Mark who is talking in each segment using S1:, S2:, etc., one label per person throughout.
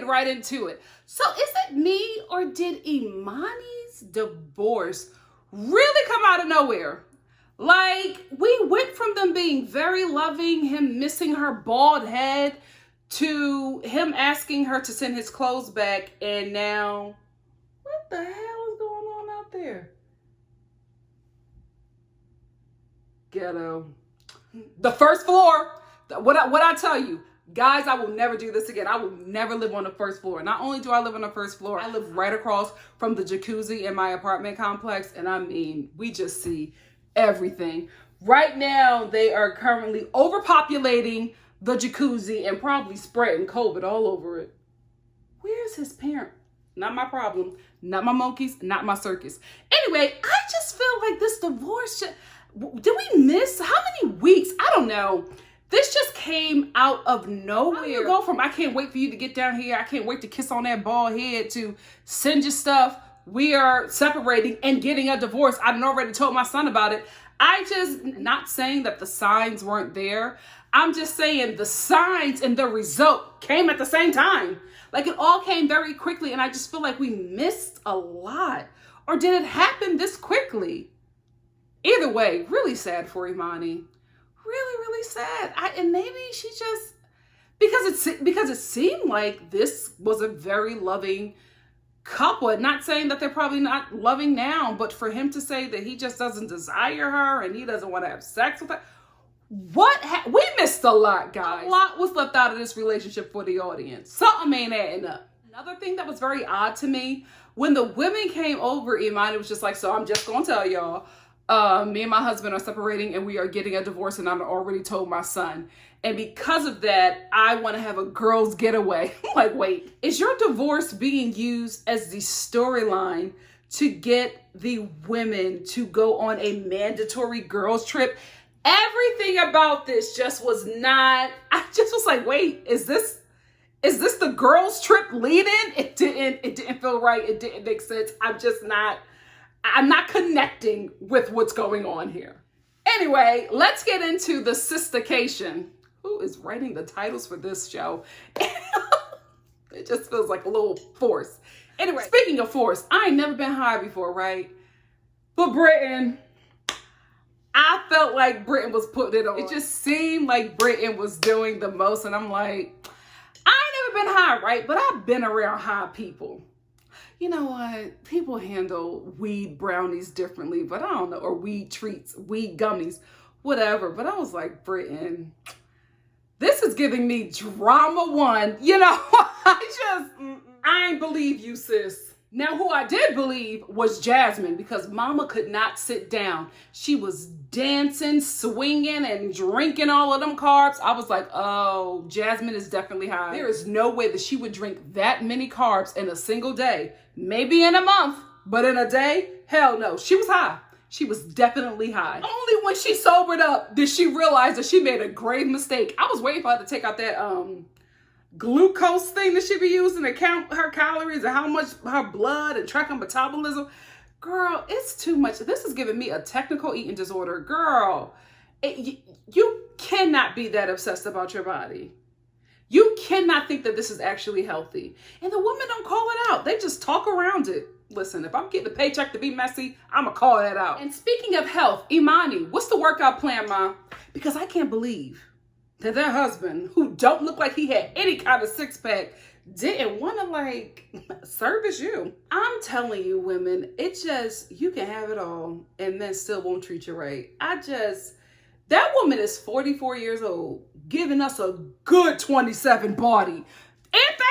S1: get right into it. So is it me, or did Imani's divorce really come out of nowhere? Like, we went from them being very loving, him missing her bald head, to him asking her to send his clothes back, and now, what the hell is going on out there? Ghetto. The first floor. What I tell you, guys, I will never do this again. I will never live on the first floor. Not only do I live on the first floor, I live right across from the jacuzzi in my apartment complex. And I mean, we just see everything. Right now, they are currently overpopulating the jacuzzi and probably spreading COVID all over it. Where's his parent? Not my problem. Not my monkeys. Not my circus. Anyway, I just feel like this divorce, did we miss how many weeks? I don't know. This just came out of nowhere. You go from, I can't wait for you to get down here, I can't wait to kiss on that bald head, to send your stuff, we are separating and getting a divorce. I'd already told my son about it. Not saying that the signs weren't there. I'm just saying the signs and the result came at the same time. Like, it all came very quickly, and I just feel like we missed a lot. Or did it happen this quickly? Either way, really sad for Imani. Really, really sad. And maybe she just, because it seemed like this was a very loving couple. Not saying that they're probably not loving now, but for him to say that he just doesn't desire her and he doesn't want to have sex with her. We missed a lot, guys. A lot was left out of this relationship for the audience. Something ain't adding up. Another thing that was very odd to me, when the women came over, Imani was just like, so I'm just gonna tell y'all, me and my husband are separating and we are getting a divorce, and I've already told my son. And because of that, I want to have a girls' getaway. I'm like, wait, is your divorce being used as the storyline to get the women to go on a mandatory girls' trip? Everything about this just was not, I just was like, wait, is this the girls' trip lead-in? It didn't feel right. It didn't make sense. I'm not connecting with what's going on here. Anyway, let's get into the Sis-Cation. Who is writing the titles for this show? It just feels like a little forced. Anyway, speaking of force, I ain't never been high before, right? But Britain, I felt like Britain was putting it on. It just seemed like Britain was doing the most, and I'm like, I ain't never been high, right? But I've been around high people. You know what? People handle weed brownies differently, but I don't know, or weed treats, weed gummies, whatever. But I was like, Britain, this is giving me drama one. You know, I ain't believe you, sis. Now, who I did believe was Jasmine, because mama could not sit down. She was dancing, swinging, and drinking all of them carbs. I was like, oh, Jasmine is definitely high. There is no way that she would drink that many carbs in a single day. Maybe in a month, but in a day, hell no. She was high. She was definitely high. Only when she sobered up did she realize that she made a grave mistake. I was waiting for her to take out that glucose thing that she be using to count her calories and how much her blood and track her metabolism. Girl, it's too much. This is giving me a technical eating disorder. Girl, you cannot be that obsessed about your body. You cannot think that this is actually healthy. And the women don't call it out. They just talk around it. Listen, if I'm getting a paycheck to be messy, I'm going to call that out. And speaking of health, Imani, what's the workout plan, Ma? Because I can't believe that husband, who don't look like he had any kind of six-pack, didn't want to, like, service you. I'm telling you, women, you can have it all and men still won't treat you right. That woman is 44 years old, giving us a good 27 body and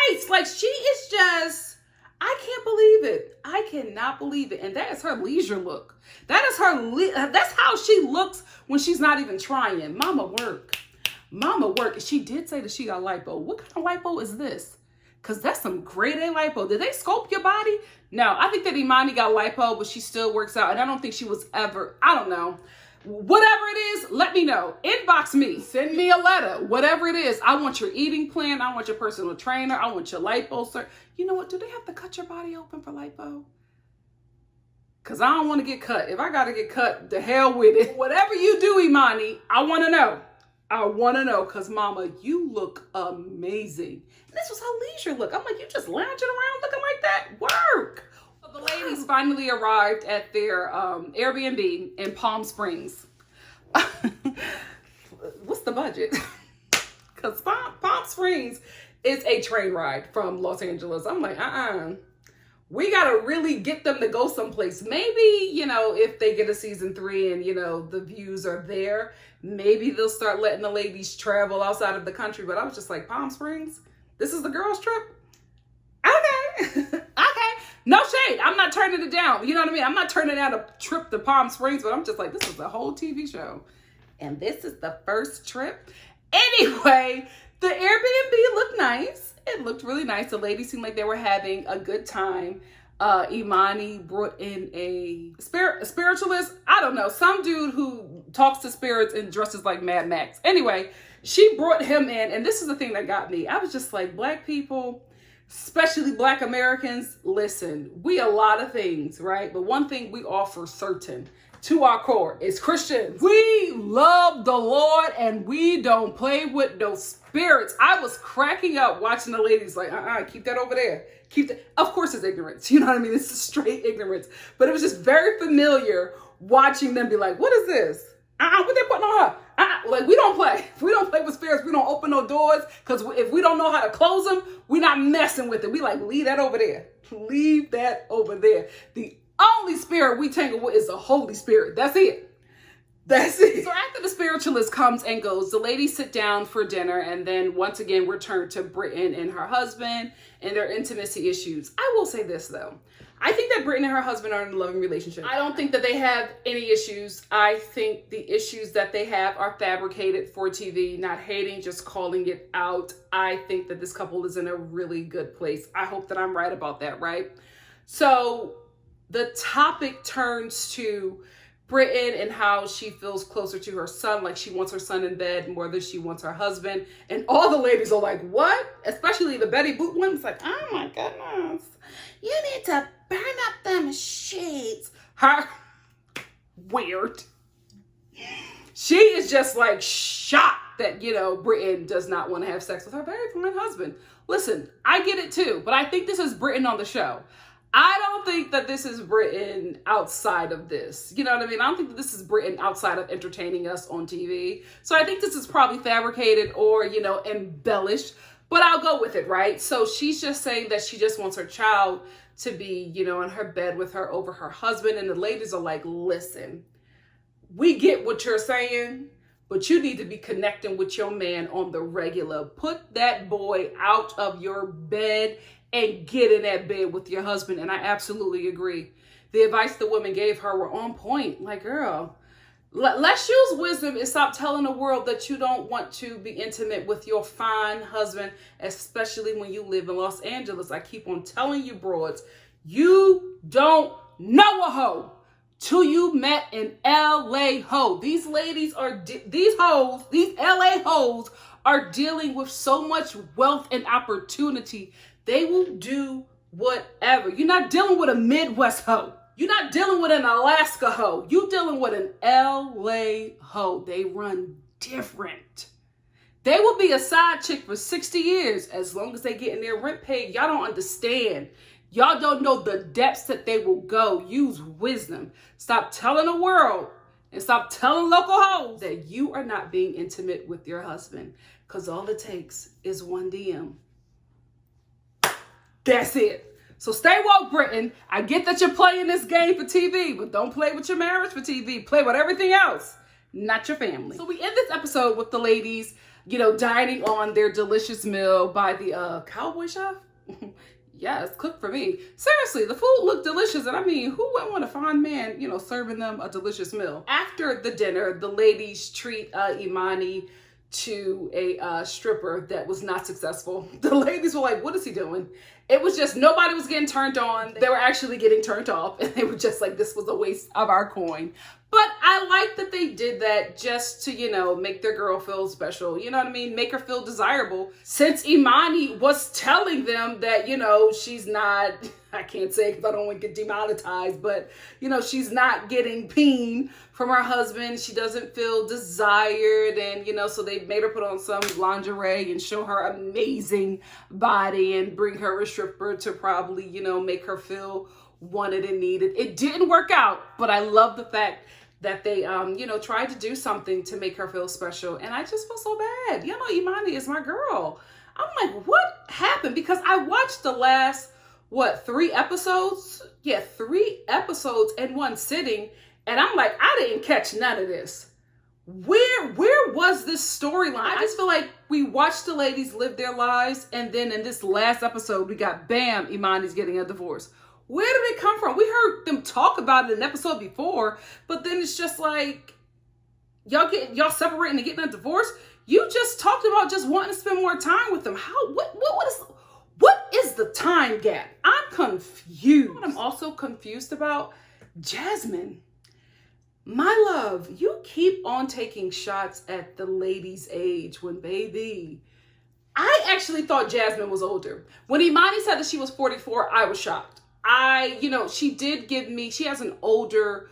S1: face. Like, she is just, I can't believe it. I cannot believe it. And that is her leisure look. That's how she looks when she's not even trying. Mama work. She did say that she got lipo. What kind of lipo is this? Because that's some grade A lipo. Did they sculpt your body? No, I think that Imani got lipo, but she still works out. And I don't think she was ever, I don't know. Whatever it is, let me know. Inbox me. Send me a letter. Whatever it is. I want your eating plan. I want your personal trainer. I want your lipo, sir. You know what? Do they have to cut your body open for lipo? Because I don't want to get cut. If I got to get cut, the hell with it. Whatever you do, Imani, I want to know. I want to know, because mama, you look amazing. And this was her leisure look. I'm like, you just lounging around looking like that? Work. So the ladies finally arrived at their Airbnb in Palm Springs. What's the budget? Because Palm Springs is a train ride from Los Angeles. I'm like, we got to really get them to go someplace. Maybe, you know, if they get a season 3 and, you know, the views are there, maybe they'll start letting the ladies travel outside of the country. But I was just like, Palm Springs? This is the girls' trip? Okay. Okay. No shade. I'm not turning it down. You know what I mean? I'm not turning down a trip to Palm Springs, but I'm just like, this is a whole TV show. And this is the first trip. Anyway, the Airbnb looked nice. It looked really nice. The ladies seemed like they were having a good time. Imani brought in a spiritualist. I don't know. Some dude who talks to spirits and dresses like Mad Max. Anyway, she brought him in. And this is the thing that got me. I was just like, Black people, especially Black Americans, listen, we a lot of things, right? But one thing we are for certain to our core is Christians. We love the Lord and we don't play with those spirits. I was cracking up watching the ladies like, keep that over there. Keep that. Of course it's ignorance. You know what I mean? It's straight ignorance. But it was just very familiar watching them be like, what is this? What they putting on her? Like, we don't play. We don't play with spirits. We don't open no doors. Because if we don't know how to close them, we're not messing with it. We like, leave that over there. Leave that over there. The only spirit we tangle with is the Holy Spirit. That's it. That's it. So after the spiritualist comes and goes, the ladies sit down for dinner, and then once again we're turned to Britain and her husband and their intimacy issues. I will say this though. I think that Britain and her husband are in a loving relationship. I don't think that they have any issues. I think the issues that they have are fabricated for TV, not hating, just calling it out. I think that this couple is in a really good place. I hope that I'm right about that, right? So the topic turns to Britain and how she feels closer to her son, like she wants her son in bed more than she wants her husband. And all the ladies are like, what? Especially the Betty Boop one. It's like, oh my goodness. You need to burn up them sheets. Her, weird. She is just like shocked that, you know, Britain does not want to have sex with her very fine husband. Listen, I get it too, but I think this is Britain on the show. I don't think that this is Britain outside of this. You know what I mean? I don't think that this is Britain outside of entertaining us on TV. So I think this is probably fabricated or, you know, embellished, but I'll go with it, right? So she's just saying that she just wants her child to be, you know, in her bed with her over her husband. And the ladies are like, listen, we get what you're saying, but you need to be connecting with your man on the regular. Put that boy out of your bed and get in that bed with your husband. And I absolutely agree. The advice the women gave her were on point. Like, girl, let's use wisdom and stop telling the world that you don't want to be intimate with your fine husband, especially when you live in Los Angeles. I keep on telling you, broads, you don't know a hoe till you met an LA hoe. These ladies are, these LA hoes are dealing with so much wealth and opportunity. They will do whatever. You're not dealing with a Midwest hoe. You're not dealing with an Alaska hoe. You're dealing with an LA hoe. They run different. They will be a side chick for 60 years as long as they getting their rent paid. Y'all don't understand. Y'all don't know the depths that they will go. Use wisdom. Stop telling the world and stop telling local hoes that you are not being intimate with your husband, because all it takes is one DM. That's it. So stay woke, Britain. I get that you're playing this game for TV, but don't play with your marriage for TV. Play with everything else, not your family. So we end this episode with the ladies, you know, dining on their delicious meal by the cowboy chef. Yes, cooked for me. Seriously, the food looked delicious. And I mean, who wouldn't want a fine man, you know, serving them a delicious meal? After the dinner, the ladies treat Imani to a stripper that was not successful. The ladies were like, what is he doing? It was just, nobody was getting turned on. They were actually getting turned off. And they were just like, this was a waste of our coin. But I like that they did that just to, you know, make their girl feel special. You know what I mean? Make her feel desirable. Since Imani was telling them that, you know, she's not I can't say because I don't want to get demonetized, but you know, she's not getting peen from her husband. She doesn't feel desired, and you know, so they made her put on some lingerie and show her amazing body and bring her a stripper to probably, you know, make her feel wanted and needed. It didn't work out, but I love the fact that they, you know, tried to do something to make her feel special. And I just feel so bad. You know, Imani is my girl. I'm like, what happened? Because I watched the last, 3 episodes? Yeah, 3 episodes in one sitting. And I'm like, I didn't catch none of this. Where was this storyline? I just feel like we watched the ladies live their lives. And then in this last episode, we got, bam, Imani's getting a divorce. Where did it come from? We heard them talk about it in an episode before, but then it's just like, y'all separating and getting a divorce. You just talked about just wanting to spend more time with them. What is the time gap? I'm confused. What I'm also confused about, Jasmine. My love, you keep on taking shots at the lady's age when, baby, I actually thought Jasmine was older. When Imani said that she was 44, I was shocked. You know, she has an older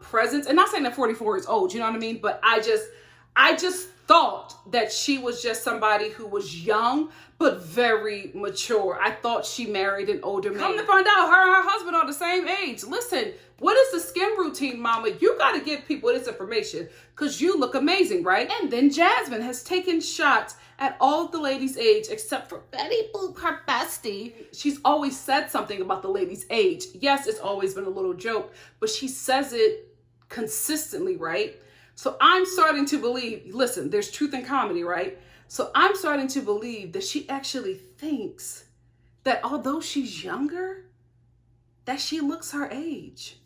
S1: presence, and not saying that 44 is old, you know what I mean? But I just thought that she was just somebody who was young, but very mature. I thought she married an older man. Come to find out, her and her husband are the same age. Listen, what is the skin routine, mama? You got to give people this information because you look amazing, right? And then Jasmine has taken shots at all of the ladies' age, except for Betty Boop, her bestie. She's always said something about the ladies' age. Yes, it's always been a little joke, but she says it consistently, right? So I'm starting to believe, listen, there's truth in comedy, right? So I'm starting to believe that she actually thinks that although she's younger, that she looks her age.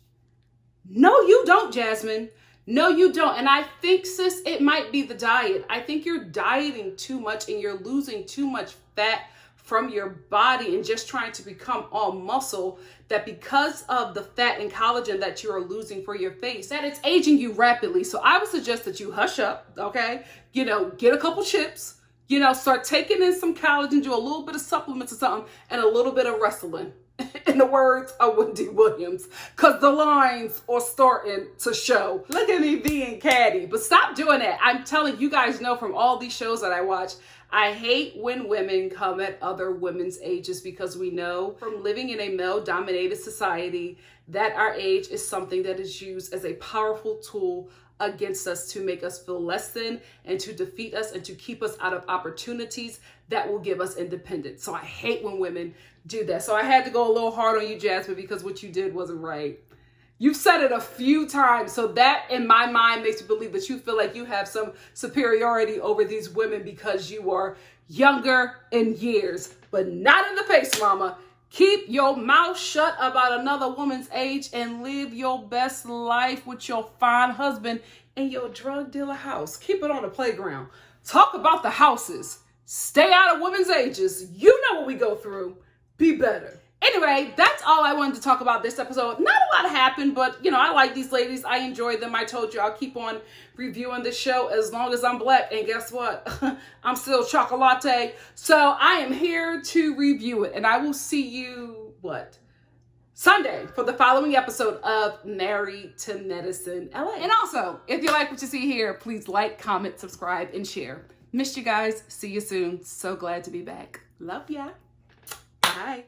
S1: No, you don't, Jasmine. No, you don't. And I think, sis, it might be the diet. I think you're dieting too much and you're losing too much fat from your body and just trying to become all muscle, that because of the fat and collagen that you are losing for your face, that it's aging you rapidly. So I would suggest that you hush up, okay? You know, get a couple chips, you know, start taking in some collagen, do a little bit of supplements or something, and a little bit of wrestling. In the words of Wendy Williams, because the lines are starting to show. Look at me being catty, but stop doing that. I'm telling you guys know from all these shows that I watch, I hate when women come at other women's ages, because we know from living in a male-dominated society that our age is something that is used as a powerful tool against us to make us feel less than and to defeat us and to keep us out of opportunities that will give us independence. So I hate when women do that. So I had to go a little hard on you, Jasmine, because what you did wasn't right. You've said it a few times. So that in my mind makes me believe that you feel like you have some superiority over these women because you are younger in years, but not in the face, mama. Keep your mouth shut about another woman's age and live your best life with your fine husband in your drug dealer house. Keep it on the playground. Talk about the houses. Stay out of women's ages. You know what we go through. Be better. Anyway, that's all I wanted to talk about this episode. Not a lot happened, but, you know, I like these ladies. I enjoy them. I told you I'll keep on reviewing the show as long as I'm black. And guess what? I'm still chocolate. So I am here to review it. And I will see you, Sunday for the following episode of Married to Medicine LA. And also, if you like what you see here, please like, comment, subscribe, and share. Missed you guys. See you soon. So glad to be back. Love ya. Bye.